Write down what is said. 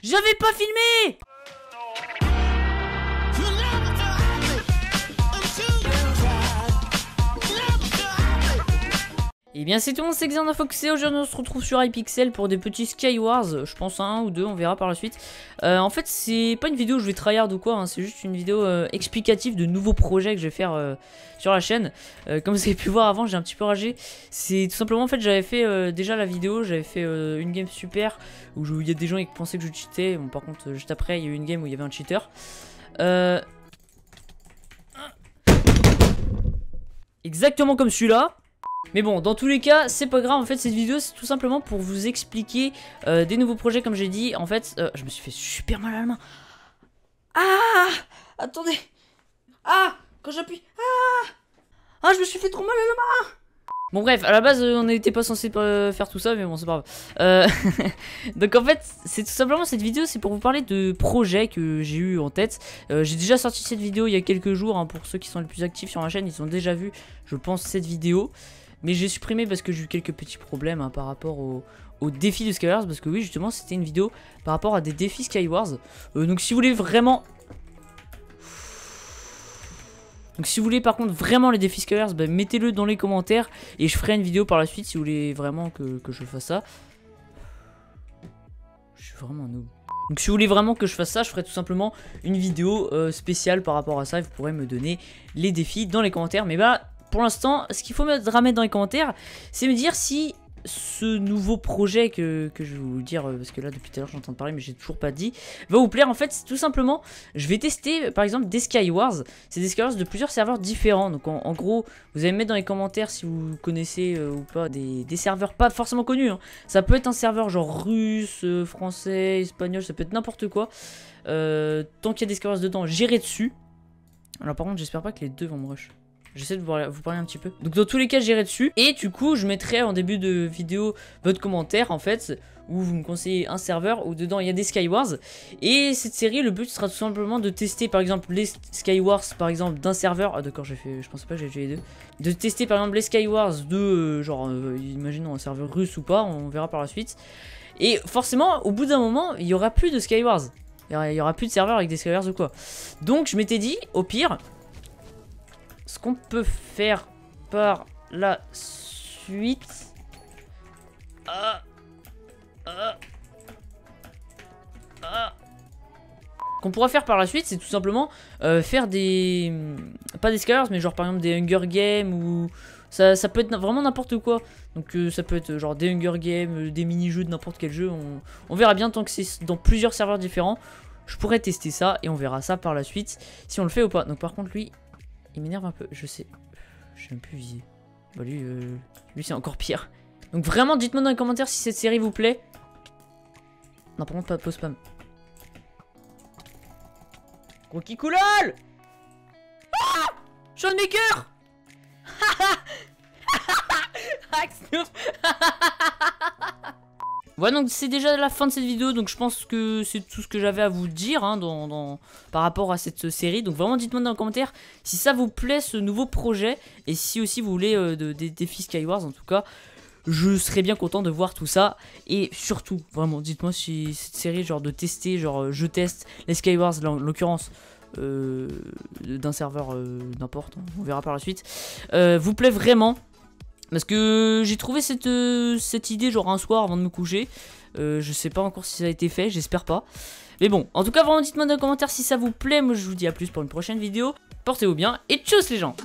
J'avais pas filmé. Et bien c'est tout, c'est Xanafoxé. Aujourd'hui on se retrouve sur Hypixel pour des petits Skywars, je pense un ou deux, on verra par la suite. En fait c'est pas une vidéo où je vais tryhard ou quoi, hein, c'est juste une vidéo explicative de nouveaux projets que je vais faire sur la chaîne. Comme vous avez pu voir avant, j'ai un petit peu ragé. C'est tout simplement en fait j'avais fait déjà la vidéo, j'avais fait une game super où il y a des gens qui pensaient que je cheatais. Bon par contre juste après il y a eu une game où il y avait un cheater. Exactement comme celui-là. Mais bon, dans tous les cas, c'est pas grave. En fait, cette vidéo, c'est tout simplement pour vous expliquer des nouveaux projets, comme j'ai dit. En fait, je me suis fait super mal à la main. Ah! Attendez! Ah! Quand j'appuie... Ah! Ah, je me suis fait trop mal à la main! Bon bref, à la base, on n'était pas censé faire tout ça, mais bon, c'est pas grave. Donc en fait, c'est tout simplement cette vidéo, c'est pour vous parler de projets que j'ai eu en tête. J'ai déjà sorti cette vidéo il y a quelques jours, hein, pour ceux qui sont les plus actifs sur ma chaîne, ils ont déjà vu, je pense, cette vidéo. Mais j'ai supprimé parce que j'ai eu quelques petits problèmes hein, par rapport au défi de Skywars. Parce que oui, justement, c'était une vidéo par rapport à des défis Skywars. Donc si vous voulez vraiment... Donc si vous voulez par contre vraiment les défis Skywars, bah, mettez-le dans les commentaires. Et je ferai une vidéo par la suite si vous voulez vraiment que je fasse ça. Je suis vraiment un noob. Donc si vous voulez vraiment que je fasse ça, je ferai tout simplement une vidéo spéciale par rapport à ça. Et vous pourrez me donner les défis dans les commentaires. Mais bah... Pour l'instant, ce qu'il faut me remettre dans les commentaires, c'est me dire si ce nouveau projet que je vais vous dire, parce que là depuis tout à l'heure j'entends parler mais j'ai toujours pas dit, va vous plaire. En fait, tout simplement, je vais tester par exemple des Skywars. C'est des Skywars de plusieurs serveurs différents. Donc en gros, vous allez me mettre dans les commentaires si vous connaissez ou pas des serveurs pas forcément connus. Hein. Ça peut être un serveur genre russe, français, espagnol, ça peut être n'importe quoi. Tant qu'il y a des Skywars dedans, j'irai dessus. Alors par contre, j'espère pas que les deux vont me rush. J'essaie de vous parler un petit peu. Donc dans tous les cas j'irai dessus. Et du coup je mettrai en début de vidéo votre commentaire en fait, où vous me conseillez un serveur où dedans il y a des Skywars. Et cette série, le but sera tout simplement de tester par exemple les Skywars par exemple d'un serveur. Ah d'accord, je pensais pas que j'ai fait les deux. De tester par exemple les Skywars de genre imaginons un serveur russe ou pas, on verra par la suite. Et forcément au bout d'un moment il y aura plus de Skywars. Il y aura plus de serveurs avec des Skywars ou quoi. Donc je m'étais dit au pire, ce qu'on peut faire par la suite... Qu'on pourra faire par la suite, c'est tout simplement faire des... Pas des Skywars, mais genre par exemple des Hunger Games ou... Ça peut être vraiment n'importe quoi. Donc ça peut être genre des Hunger Games, des mini-jeux de n'importe quel jeu. On verra bien tant que c'est dans plusieurs serveurs différents. Je pourrais tester ça et on verra ça par la suite si on le fait ou pas. Donc par contre lui... Il m'énerve un peu, je sais. Je sais même plus viser. Bah lui c'est encore pire. Donc vraiment, dites-moi dans les commentaires si cette série vous plaît. Non, par contre, pas de pause spam. Gros kikoulol. Ah, Showmaker. Voilà, donc c'est déjà la fin de cette vidéo, donc je pense que c'est tout ce que j'avais à vous dire hein, par rapport à cette série. Donc vraiment dites-moi dans les commentaires si ça vous plaît ce nouveau projet, et si aussi vous voulez des défis Skywars. En tout cas, je serais bien content de voir tout ça. Et surtout, vraiment, dites-moi si cette série, genre de tester, genre je teste les Skywars, en l'occurrence d'un serveur n'importe, on verra par la suite, vous plaît vraiment. Parce que j'ai trouvé cette idée genre un soir avant de me coucher. Je sais pas encore si ça a été fait, j'espère pas. Mais bon, en tout cas vraiment dites-moi dans les commentaires si ça vous plaît. Moi je vous dis à plus pour une prochaine vidéo. Portez-vous bien et tchuss les gens.